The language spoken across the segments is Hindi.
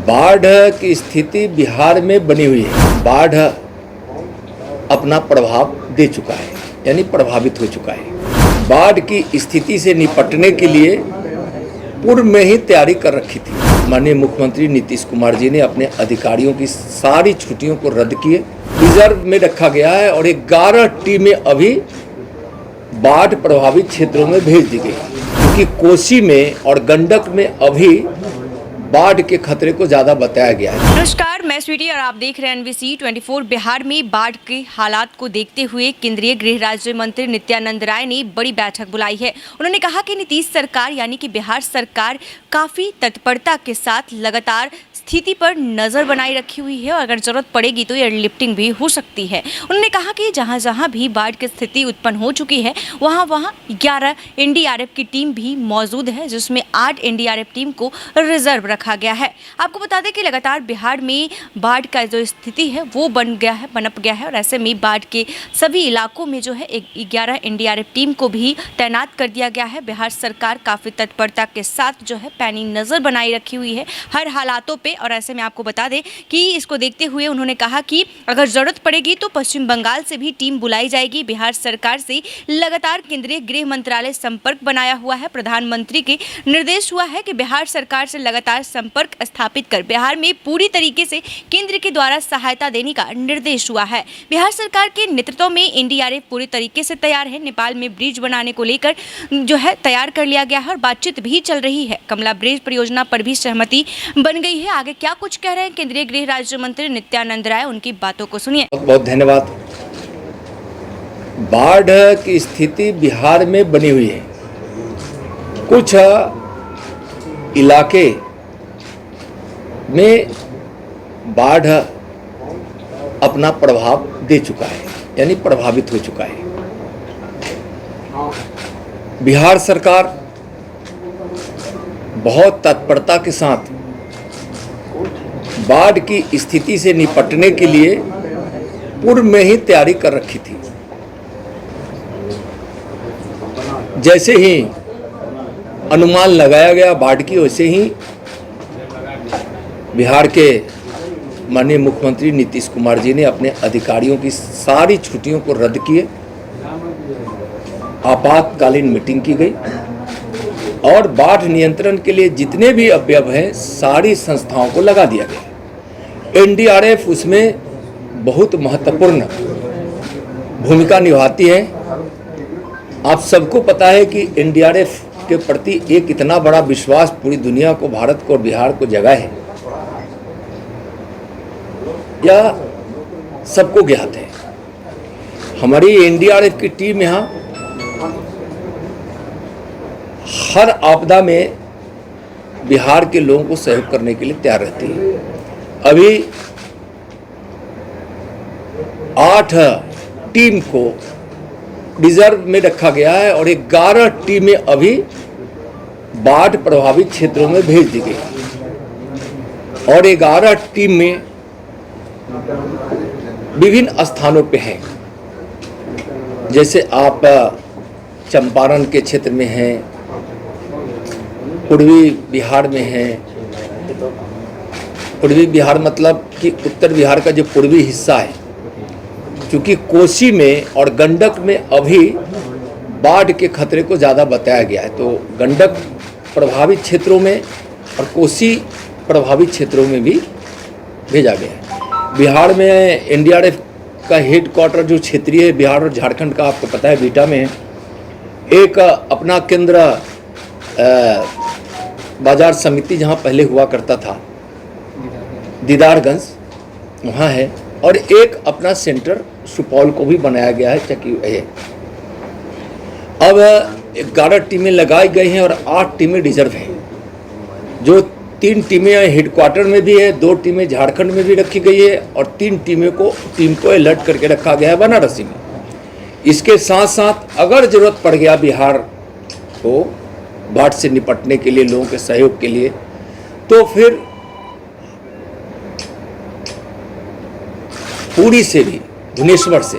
बाढ़ की स्थिति बिहार में बनी हुई है। बाढ़ अपना प्रभाव दे चुका है, यानी प्रभावित हो चुका है। बाढ़ की स्थिति से निपटने के लिए पूर्व में ही तैयारी कर रखी थी। माननीय मुख्यमंत्री नीतीश कुमार जी ने अपने अधिकारियों की सारी छुट्टियों को रद्द किए, रिजर्व में रखा गया है और 11 टीमें अभी बाढ़ प्रभावित क्षेत्रों में भेज दी गई, क्योंकि कोसी में और गंडक में अभी बाढ़ के खतरे को ज्यादा बताया गया है। नमस्कार, मैं स्वीटी और आप देख रहे हैं NBC 24। बिहार में बाढ़ के हालात को देखते हुए केंद्रीय गृह राज्य मंत्री नित्यानंद राय ने बड़ी बैठक बुलाई है। उन्होंने कहा कि नीतीश सरकार यानी कि बिहार सरकार काफी तत्परता के साथ लगातार स्थिति पर नजर बनाए रखी हुई है और अगर जरूरत पड़ेगी तो एयरलिफ्टिंग भी हो सकती है। उन्होंने कहा कि जहां जहां भी बाढ़ की स्थिति उत्पन्न हो चुकी है वहां 11 NDRF की टीम भी मौजूद है, जिसमें 8 NDRF टीम को रिजर्व रखा गया है। आपको बता दें कि लगातार बिहार में बाढ़ का जो स्थिति है वो पनप गया है और ऐसे में बाढ़ के सभी इलाकों में जो है 11 NDRF टीम को भी तैनात कर दिया गया है। बिहार सरकार काफी तत्परता के साथ जो है पैनी नजर बनाए रखी हुई है हर हालातों पे। और ऐसे में आपको बता दें कि इसको देखते हुए उन्होंने कहा कि अगर जरूरत पड़ेगी तो पश्चिम बंगाल से भी टीम बुलाई जाएगी। बिहार सरकार से लगातार केंद्रीय गृह मंत्रालय संपर्क बनाया हुआ है। प्रधानमंत्री के निर्देश हुआ है कि बिहार सरकार से लगातार संपर्क स्थापित कर बिहार में पूरी तरीके से केंद्र के द्वारा सहायता देने का निर्देश हुआ है। बिहार सरकार के नेतृत्व में NDRF पूरी तरीके से तैयार है। नेपाल में ब्रिज बनाने को लेकर जो है तैयार कर लिया गया है और बातचीत भी चल रही है। कमला ब्रिज परियोजना पर भी सहमति बन गई है। आगे क्या कुछ कह रहे हैं केंद्रीय गृह राज्य मंत्री नित्यानंद राय, उनकी बातों को सुनिए। बहुत बहुत धन्यवाद। बाढ़ की स्थिति बिहार में बनी हुई है। कुछ इलाके में बाढ़ अपना प्रभाव दे चुका है, यानी प्रभावित हो चुका है। बिहार सरकार बहुत तत्परता के साथ बाढ़ की स्थिति से निपटने के लिए पूर्व में ही तैयारी कर रखी थी। जैसे ही अनुमान लगाया गया बाढ़ की, वैसे ही बिहार के माननीय मुख्यमंत्री नीतीश कुमार जी ने अपने अधिकारियों की सारी छुट्टियों को रद्द किए, आपातकालीन मीटिंग की गई और बाढ़ नियंत्रण के लिए जितने भी अवयव हैं सारी संस्थाओं को लगा दिया गया। NDRF उसमें बहुत महत्वपूर्ण भूमिका निभाती है। आप सबको पता है कि NDRF के प्रति एक इतना बड़ा विश्वास पूरी दुनिया को, भारत को और बिहार को जगा है, यह सबको ज्ञात है। हमारी NDRF की टीम यहाँ हर आपदा में बिहार के लोगों को सहयोग करने के लिए तैयार रहती है। अभी 8 टीम को रिजर्व में रखा गया है और 11 टीमें अभी बाढ़ प्रभावित क्षेत्रों में भेज दी गई और 11 टीमें विभिन्न स्थानों पे हैं। जैसे आप चंपारण के क्षेत्र में हैं, पूर्वी बिहार में है। पूर्वी बिहार मतलब कि उत्तर बिहार का जो पूर्वी हिस्सा है, क्योंकि कोसी में और गंडक में अभी बाढ़ के खतरे को ज़्यादा बताया गया है, तो गंडक प्रभावित क्षेत्रों में और कोसी प्रभावित क्षेत्रों में भी भेजा गया है। बिहार में NDRF का हेडक्वार्टर जो क्षेत्रीय बिहार और झारखंड का आपको पता है बीटा में है। एक अपना केंद्र बाजार समिति जहाँ पहले हुआ करता था दीदारगंज, वहाँ है और एक अपना सेंटर सुपौल को भी बनाया गया है चकी है। अब 11 टीमें लगाई गई हैं और 8 टीमें रिजर्व हैं। जो 3 टीमें हेडक्वार्टर में भी है, 2 टीमें झारखंड में भी रखी गई है और 3 टीम को अलर्ट करके रखा गया है बनारसी में। इसके साथ साथ अगर जरूरत पड़ गया बिहार को बाढ़ से निपटने के लिए, लोगों के सहयोग के लिए, तो फिर पुरी से भी, भुवनेश्वर से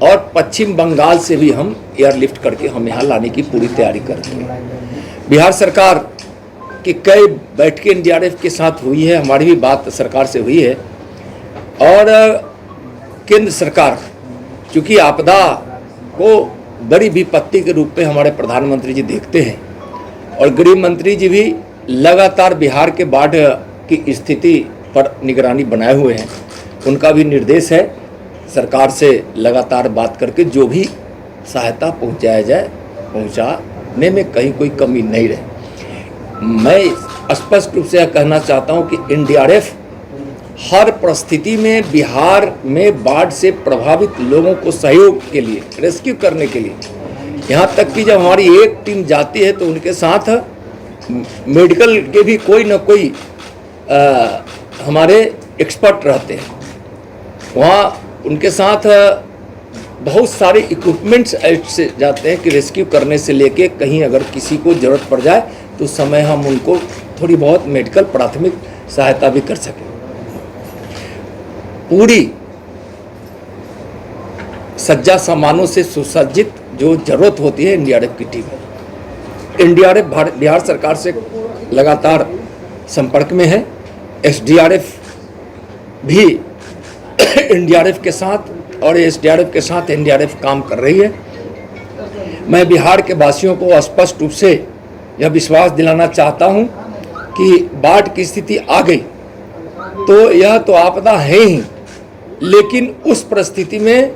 और पश्चिम बंगाल से भी हम एयरलिफ्ट करके हम यहाँ लाने की पूरी तैयारी कर रहे हैं। बिहार सरकार कि कई बैठकें एनडीआरएफ के साथ हुई है, हमारी भी बात सरकार से हुई है। और केंद्र सरकार, चूँकि आपदा को बड़ी विपत्ति के रूप में हमारे प्रधानमंत्री जी देखते हैं और गृह मंत्री जी भी लगातार बिहार के बाढ़ की स्थिति पर निगरानी बनाए हुए हैं, उनका भी निर्देश है सरकार से लगातार बात करके जो भी सहायता पहुंचाया जाए, पहुंचाने में कहीं कोई कमी नहीं रहे। मैं स्पष्ट रूप से यह कहना चाहता हूं कि एनडीआरएफ हर परिस्थिति में बिहार में बाढ़ से प्रभावित लोगों को सहयोग के लिए, रेस्क्यू करने के लिए, यहाँ तक कि जब हमारी एक टीम जाती है तो उनके साथ मेडिकल के भी कोई ना कोई हमारे एक्सपर्ट रहते हैं। वहाँ उनके साथ बहुत सारे इक्विपमेंट्स ऐसे जाते हैं कि रेस्क्यू करने से लेके कहीं अगर किसी को ज़रूरत पड़ जाए तो उस समय हम उनको थोड़ी बहुत मेडिकल प्राथमिक सहायता भी कर सकें। पूरी सज्जा सामानों से सुसज्जित जो जरूरत होती है एनडीआरएफ की टीम। एनडीआरएफ बिहार सरकार से लगातार संपर्क में है। एसडीआरएफ भी एनडीआरएफ के साथ और एसडीआरएफ के साथ एनडीआरएफ काम कर रही है। मैं बिहार के वासियों को स्पष्ट रूप से यह विश्वास दिलाना चाहता हूं कि बाढ़ की स्थिति आ गई तो यह तो आपदा है ही, लेकिन उस परिस्थिति में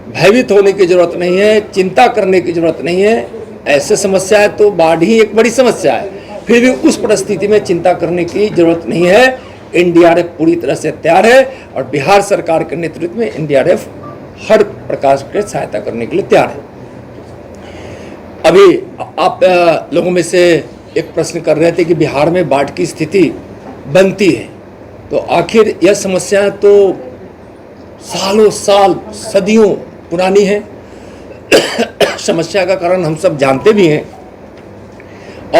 भयभीत होने की जरूरत नहीं है, चिंता करने की जरूरत नहीं है। ऐसे समस्या है तो बाढ़ ही एक बड़ी समस्या है, फिर भी उस परिस्थिति में चिंता करने की जरूरत नहीं है। एनडीआरएफ पूरी तरह से तैयार है और बिहार सरकार के नेतृत्व में एनडीआरएफ हर प्रकार की सहायता करने के लिए तैयार है। अभी आप लोगों में से एक प्रश्न कर रहे थे कि बिहार में बाढ़ की स्थिति बनती है, तो आखिर यह समस्या तो सालों साल सदियों पुरानी है। समस्या का कारण हम सब जानते भी हैं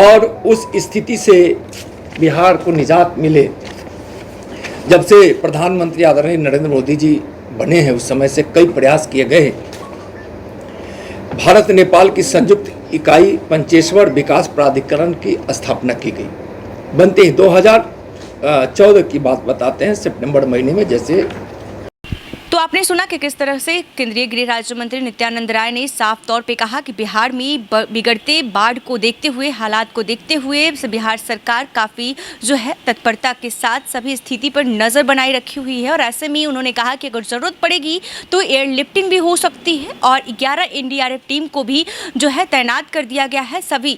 और उस स्थिति से बिहार को निजात मिले जब से प्रधानमंत्री आदरणीय नरेंद्र मोदी जी बने हैं, उस समय से कई प्रयास किए गए हैं। भारत नेपाल की संयुक्त इकाई पंचेश्वर विकास प्राधिकरण की स्थापना की गई। बनते ही 2014 की बात बताते हैं, सितंबर महीने में। जैसे तो आपने सुना कि किस तरह से केंद्रीय गृह राज्य मंत्री नित्यानंद राय ने साफ तौर पे कहा कि बिहार में बिगड़ते बाढ़ को देखते हुए, हालात को देखते हुए बिहार सरकार काफ़ी जो है तत्परता के साथ सभी स्थिति पर नज़र बनाए रखी हुई है। और ऐसे में उन्होंने कहा कि अगर ज़रूरत पड़ेगी तो एयरलिफ्टिंग भी हो सकती है और 11 एनडीआरएफ टीम को भी जो है तैनात कर दिया गया है। सभी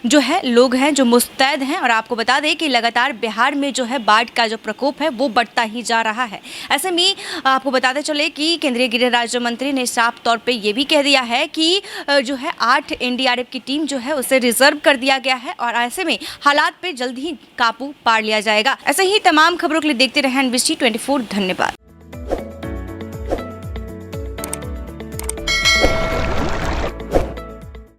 जो है लोग हैं जो मुस्तैद हैं। और आपको बता दें कि लगातार बिहार में जो है बाढ़ का जो प्रकोप है वो बढ़ता ही जा रहा है। ऐसे में आपको बताते चले कि केंद्रीय गृह राज्य मंत्री ने साफ तौर पे ये भी कह दिया है कि जो है 8 एनडीआरएफ की टीम जो है उसे रिजर्व कर दिया गया है और ऐसे में हालात पे जल्द ही काबू पा लिया जाएगा। ऐसे ही तमाम खबरों के लिए देखते रहें NBC 24। धन्यवाद।